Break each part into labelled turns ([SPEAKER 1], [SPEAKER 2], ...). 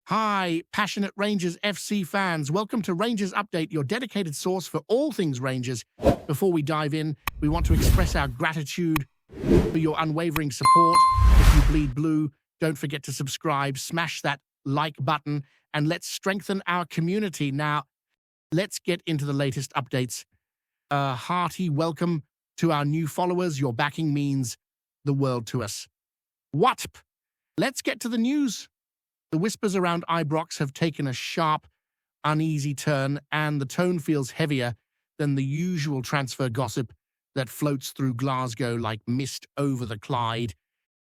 [SPEAKER 1] Hi, passionate Rangers FC fans. Welcome to Rangers Update, your dedicated source for all things Rangers. Before we dive in, we want to express our gratitude for your unwavering support. If you bleed blue, don't forget to subscribe, smash that like button, and let's strengthen our community. Now, let's get into the latest updates. A hearty welcome to our new followers. Your backing means the world to us. What? Let's get to the news. The whispers around Ibrox have taken a sharp, uneasy turn, and the tone feels heavier than the usual transfer gossip that floats through Glasgow like mist over the Clyde.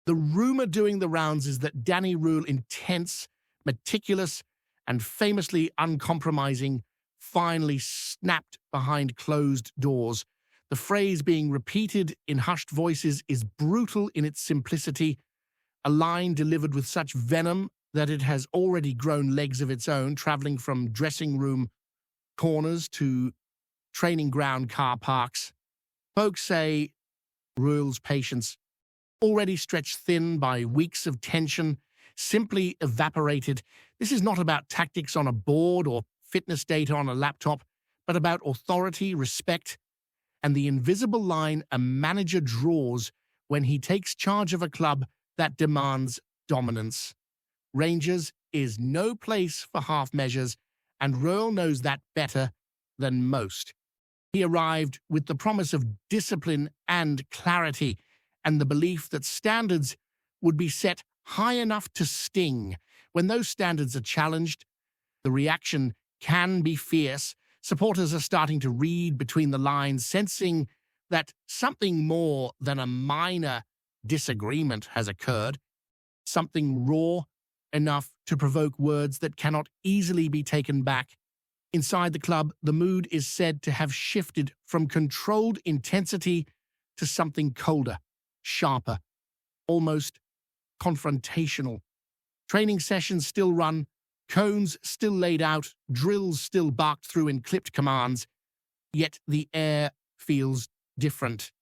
[SPEAKER 1] The rumour doing the rounds is that Danny RÖHL, intense, meticulous, and famously uncompromising, finally snapped behind closed doors. The phrase being repeated in hushed voices is brutal in its simplicity, a line delivered with such venom that it has already grown legs of its own, travelling from dressing room corners to training ground car parks. Folks say RÖHL's patience, already stretched thin by weeks of tension, simply evaporated. This is not about tactics on a board or fitness data on a laptop, but about authority, respect, and the invisible line a manager draws when he takes charge of a club that demands dominance. Rangers is no place for half measures, and RÖHL knows that better than most. He arrived with the promise of discipline and clarity, and the belief that standards would be set high enough to sting. When those standards are challenged, the reaction can be fierce. Supporters are starting to read between the lines, sensing that something more than a minor disagreement has occurred, something raw enough to provoke words that cannot easily be taken back. Inside the club, the mood is said to have shifted from controlled intensity to something colder, sharper, almost confrontational. Training sessions still run, cones still laid out, drills still barked through in clipped commands, yet the air feels different.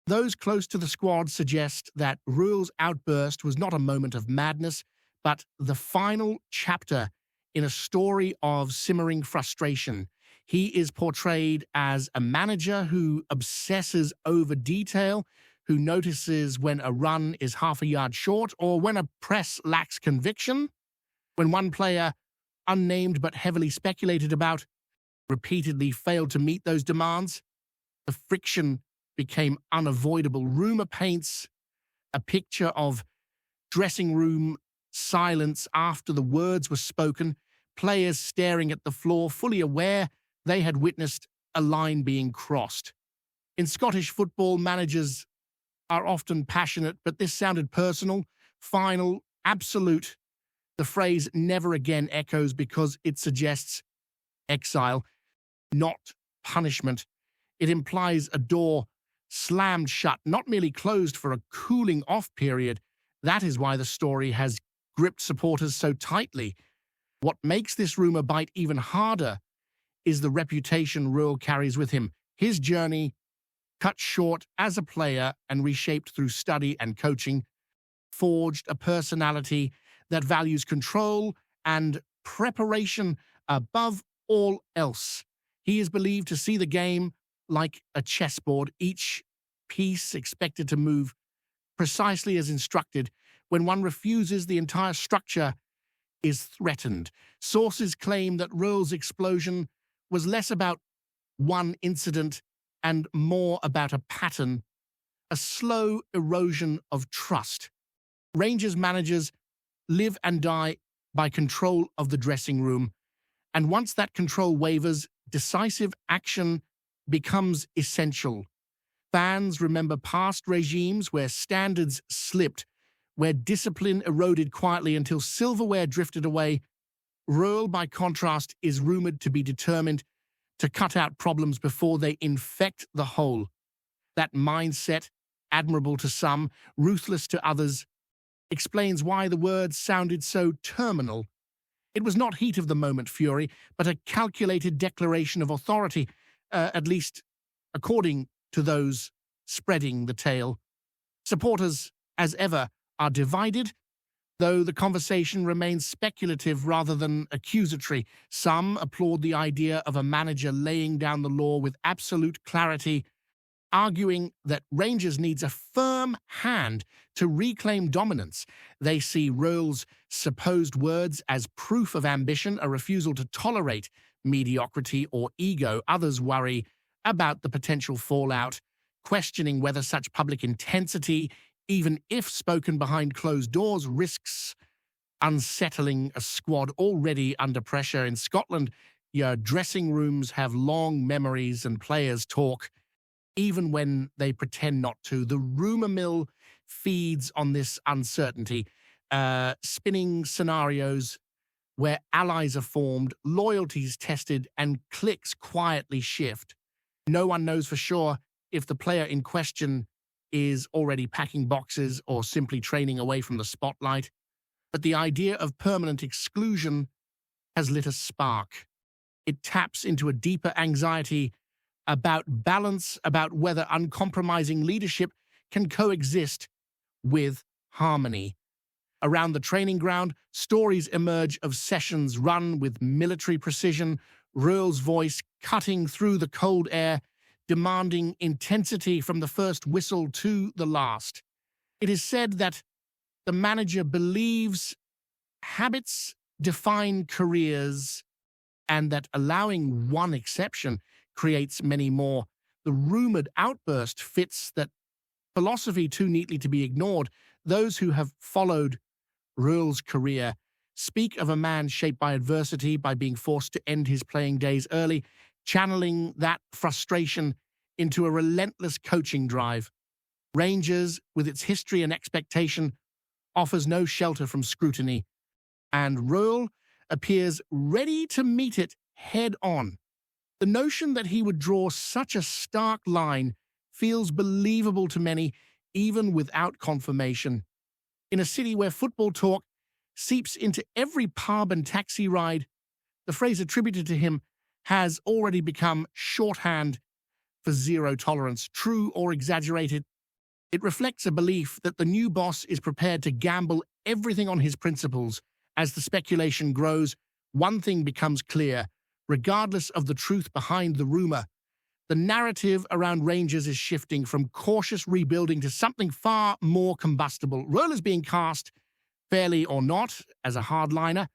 [SPEAKER 1] Those close to the squad suggest that RÖHL's outburst was not a moment of madness, but the final chapter in a story of simmering frustration. He is portrayed as a manager who obsesses over detail, who notices when a run is half a yard short or when a press lacks conviction. When one player, unnamed but heavily speculated about, repeatedly failed to meet those demands, the friction became unavoidable. Rumour paints a picture of dressing room silence after the words were spoken, players staring at the floor, fully aware they had witnessed a line being crossed. In Scottish football, managers are often passionate, but this sounded personal, final, absolute. The phrase "never again" echoes because it suggests exile, not punishment. It implies a door slammed shut, not merely closed for a cooling-off period. That is why the story has gripped supporters so tightly. What makes this rumour bite even harder is the reputation RÖHL carries with him. His journey, cut short as a player and reshaped through study and coaching, forged a personality that values control and preparation above all else. He is believed to see the game like a chessboard, each piece expected to move precisely as instructed. When one refuses, the entire structure is threatened. Sources claim that RÖHL's explosion was less about one incident and more about a pattern, a slow erosion of trust. Rangers managers live and die by control of the dressing room, and once that control wavers, decisive action becomes essential. Fans remember past regimes where standards slipped, where discipline eroded quietly until silverware drifted away. RÖHL, by contrast, is rumoured to be determined to cut out problems before they infect the whole. That mindset, admirable to some, ruthless to others, explains why the words sounded so terminal. It was not heat of the moment fury, but a calculated declaration of authority, at least according to those spreading the tale. Supporters, as ever, are divided. though the conversation remains speculative rather than accusatory. Some applaud the idea of a manager laying down the law with absolute clarity, arguing that Rangers needs a firm hand to reclaim dominance. They see RÖHL's supposed words as proof of ambition, a refusal to tolerate mediocrity or ego. Others worry about the potential fallout, questioning whether such public intensity, even if spoken behind closed doors, risks unsettling a squad already under pressure. In Scotland, your dressing rooms have long memories and players talk, even when they pretend not to. The rumour mill feeds on this uncertainty, spinning scenarios where allies are formed, loyalties tested, and cliques quietly shift. No one knows for sure if the player in question is already packing boxes or simply training away from the spotlight. But the idea of permanent exclusion has lit a spark. It taps into a deeper anxiety about balance, about whether uncompromising leadership can coexist with harmony. Around the training ground, stories emerge of sessions run with military precision, RÖHL's voice cutting through the cold air, demanding intensity from the first whistle to the last. It is said that the manager believes habits define careers and that allowing one exception creates many more. The rumored outburst fits that philosophy too neatly to be ignored. Those who have followed RÖHL's career speak of a man shaped by adversity, by being forced to end his playing days early, channeling that frustration into a relentless coaching drive. Rangers, with its history and expectation, offers no shelter from scrutiny, and RÖHL appears ready to meet it head-on. The notion that he would draw such a stark line feels believable to many, even without confirmation. In a city where football talk seeps into every pub and taxi ride, the phrase attributed to him has already become shorthand for zero tolerance, true or exaggerated. It reflects a belief that the new boss is prepared to gamble everything on his principles. As the speculation grows, one thing becomes clear. Regardless of the truth behind the rumour, the narrative around Rangers is shifting from cautious rebuilding to something far more combustible. RÖHL is being cast, fairly or not, as a hardliner,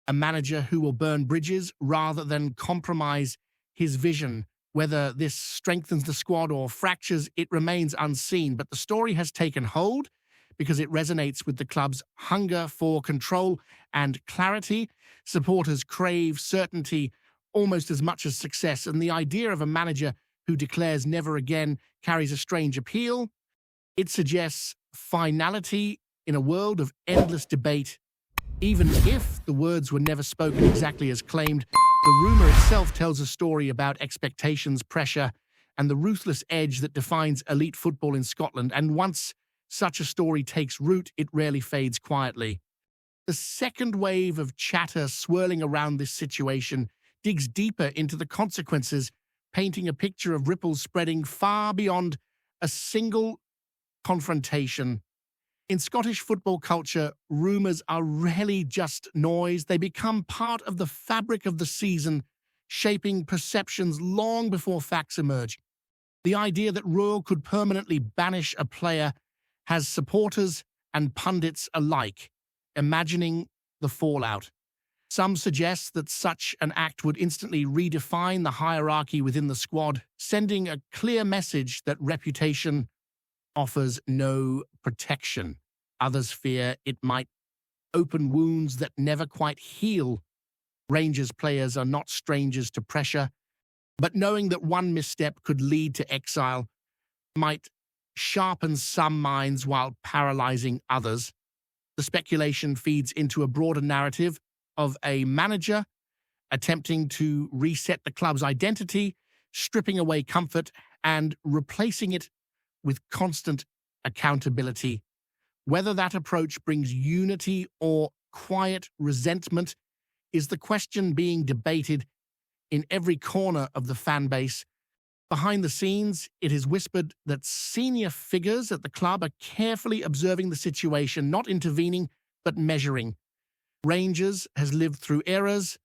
[SPEAKER 1] a manager who will burn bridges rather than compromise his vision. Whether this strengthens the squad or fractures it remains unseen, but the story has taken hold because it resonates with the club's hunger for control and clarity. Supporters crave certainty almost as much as success, and the idea of a manager who declares never again carries a strange appeal. It suggests finality in a world of endless debate. Even if the words were never spoken exactly as claimed, the rumour itself tells a story about expectations, pressure, and the ruthless edge that defines elite football in Scotland, and once such a story takes root, it rarely fades quietly. The second wave of chatter swirling around this situation digs deeper into the consequences, painting a picture of ripples spreading far beyond a single confrontation. In Scottish football culture, rumours are rarely just noise. They become part of the fabric of the season, shaping perceptions long before facts emerge. The idea that RÖHL could permanently banish a player has supporters and pundits alike imagining the fallout. Some suggest that such an act would instantly redefine the hierarchy within the squad, sending a clear message that reputation offers no protection. Others fear it might open wounds that never quite heal. Rangers players are not strangers to pressure, but knowing that one misstep could lead to exile might sharpen some minds while paralyzing others. The speculation feeds into a broader narrative of a manager attempting to reset the club's identity, stripping away comfort, and replacing it with constant accountability. Whether that approach brings unity or quiet resentment is the question being debated in every corner of the fan base. Behind the scenes, it is whispered that senior figures at the club are carefully observing the situation, not intervening, but measuring. Rangers has lived through eras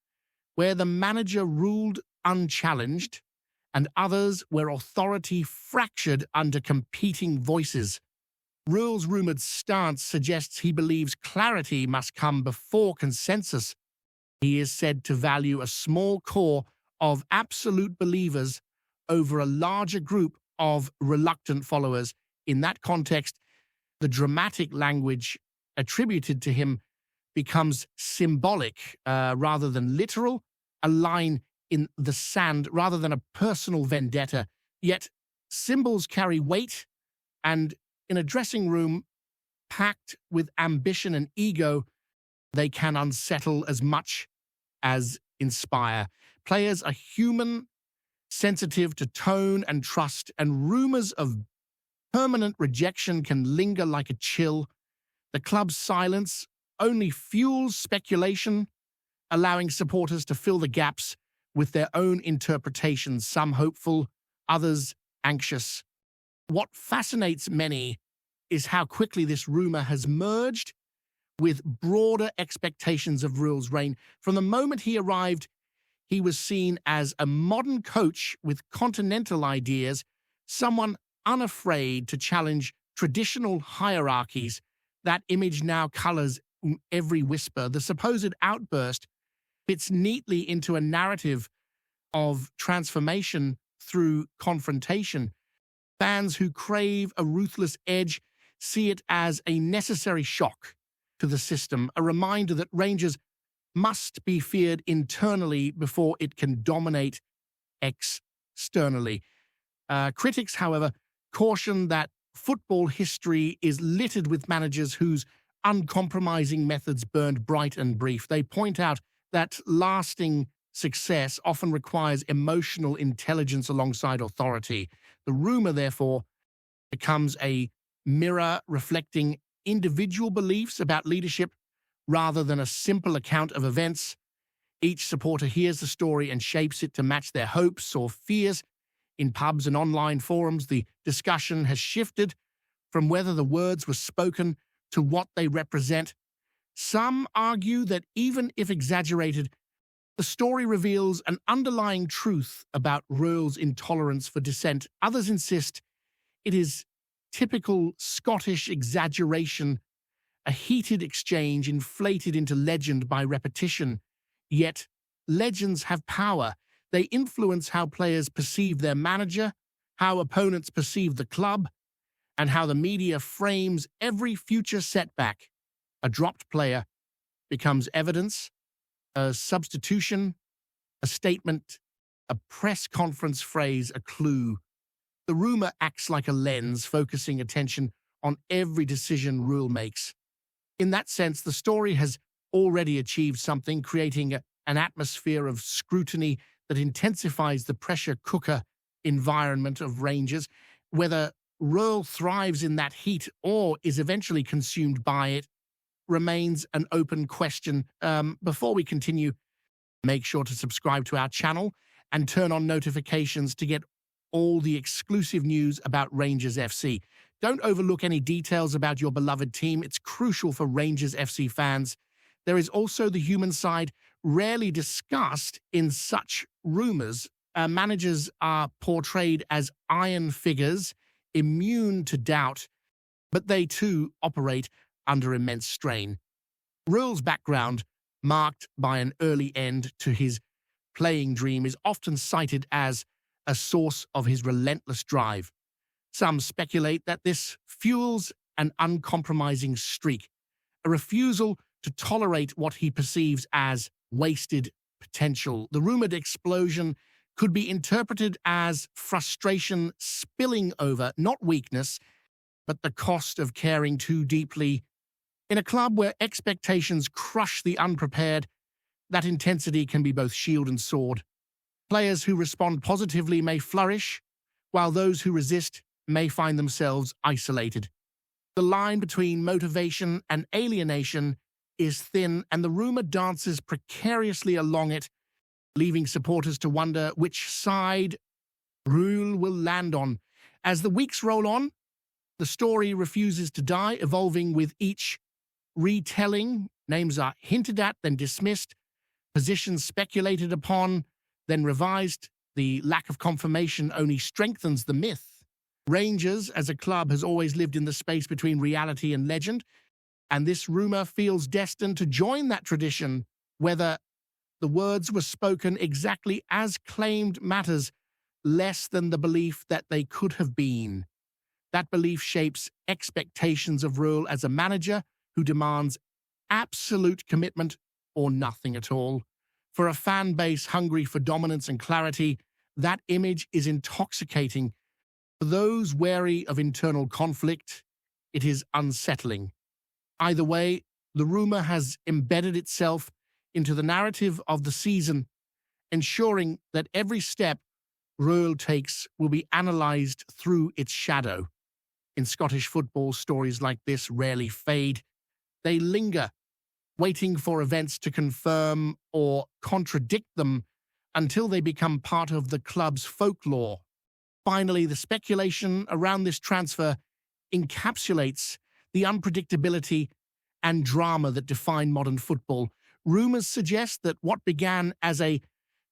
[SPEAKER 1] where the manager ruled unchallenged and others where authority fractured under competing voices. RÖHL's rumoured stance suggests he believes clarity must come before consensus. He is said to value a small core of absolute believers over a larger group of reluctant followers. In that context, the dramatic language attributed to him becomes symbolic rather than literal, a line in the sand rather than a personal vendetta. Yet symbols carry weight, and in a dressing room packed with ambition and ego, they can unsettle as much as inspire. Players are human, sensitive to tone and trust, and rumors of permanent rejection can linger like a chill. The club's silence only fuels speculation, allowing supporters to fill the gaps with their own interpretations, some hopeful, others anxious. What fascinates many is how quickly this rumor has merged with broader expectations of RÖHL's reign. From the moment he arrived, he was seen as a modern coach with continental ideas, someone unafraid to challenge traditional hierarchies. That image now colors every whisper. The supposed outburst fits neatly into a narrative of transformation through confrontation. Fans who crave a ruthless edge see it as a necessary shock to the system, a reminder that Rangers must be feared internally before it can dominate externally. Critics, however, caution that football history is littered with managers whose uncompromising methods burned bright and brief. They point out that lasting success often requires emotional intelligence alongside authority. The rumor, therefore, becomes a mirror reflecting individual beliefs about leadership rather than a simple account of events. Each supporter hears the story and shapes it to match their hopes or fears. In pubs and online forums, the discussion has shifted from whether the words were spoken to what they represent. Some argue that even if exaggerated, the story reveals an underlying truth about RÖHL's intolerance for dissent. Others insist it is typical Scottish exaggeration, a heated exchange inflated into legend by repetition. Yet, legends have power. They influence how players perceive their manager, how opponents perceive the club, and how the media frames every future setback. A dropped player becomes evidence, a substitution, a statement, a press conference phrase, a clue. The rumor acts like a lens, focusing attention on every decision RÖHL makes. In that sense, the story has already achieved something, creating an atmosphere of scrutiny that intensifies the pressure cooker environment of Rangers. Whether RÖHL thrives in that heat or is eventually consumed by it remains an open question. Before we continue, make sure to subscribe to our channel and turn on notifications to get all the exclusive news about Rangers FC. Don't overlook any details about your beloved team. It's crucial for Rangers FC fans. There is also the human side, rarely discussed in such rumors. Managers are portrayed as iron figures, immune to doubt, but they too operate under immense strain. RÖHL's background, marked by an early end to his playing dream, is often cited as a source of his relentless drive. Some speculate that this fuels an uncompromising streak, a refusal to tolerate what he perceives as wasted potential. The rumored explosion could be interpreted as frustration spilling over, not weakness, but the cost of caring too deeply. In a club where expectations crush the unprepared, that intensity can be both shield and sword. Players who respond positively may flourish, while those who resist may find themselves isolated. The line between motivation and alienation is thin, and the rumor dances precariously along it, leaving supporters to wonder which side RÖHL will land on. As the weeks roll on, the story refuses to die, evolving with each retelling. Names are hinted at, then dismissed. Positions speculated upon, then revised. The lack of confirmation only strengthens the myth. Rangers, as a club, has always lived in the space between reality and legend, and this rumor feels destined to join that tradition. Whether the words were spoken exactly as claimed matters less than the belief that they could have been. That belief shapes expectations of RÖHL as a manager who demands absolute commitment or nothing at all. For a fan base hungry for dominance and clarity, that image is intoxicating. For those wary of internal conflict, it is unsettling. Either way, the rumor has embedded itself into the narrative of the season, ensuring that every step RÖHL takes will be analysed through its shadow. In Scottish football, stories like this rarely fade. They linger, waiting for events to confirm or contradict them until they become part of the club's folklore. Finally, the speculation around this transfer encapsulates the unpredictability and drama that define modern football. Rumors suggest that what began as a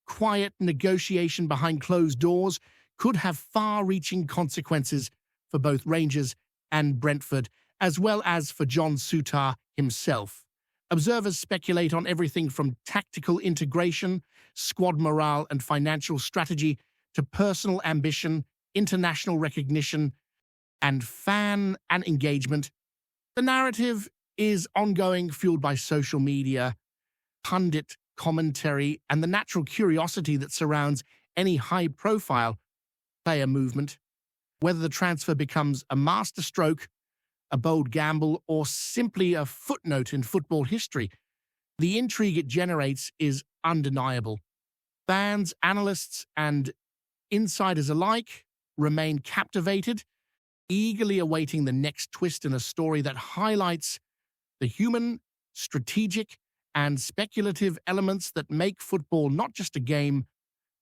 [SPEAKER 1] quiet negotiation behind closed doors could have far-reaching consequences for both Rangers and Brentford, as well as for John Souttar himself. Observers speculate on everything from tactical integration, squad morale and financial strategy to personal ambition, international recognition, and fan and engagement. The narrative is ongoing, fueled by social media, pundit commentary, and the natural curiosity that surrounds any high-profile player movement. Whether the transfer becomes a masterstroke, a bold gamble, or simply a footnote in football history, the intrigue it generates is undeniable. Fans, analysts, and insiders alike remain captivated, eagerly awaiting the next twist in a story that highlights the human, strategic, and speculative elements that make football not just a game,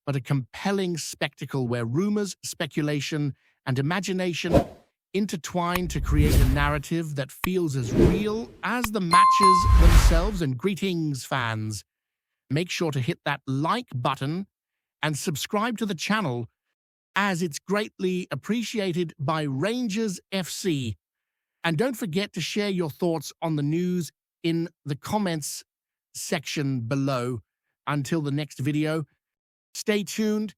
[SPEAKER 1] but a compelling spectacle where rumors, speculation, and imagination intertwine to create a narrative that feels as real as the matches themselves. And greetings, fans. Make sure to hit that like button and subscribe to the channel, as it's greatly appreciated by Rangers FC. And don't forget to share your thoughts on the news in the comments section below. Until the next video, stay tuned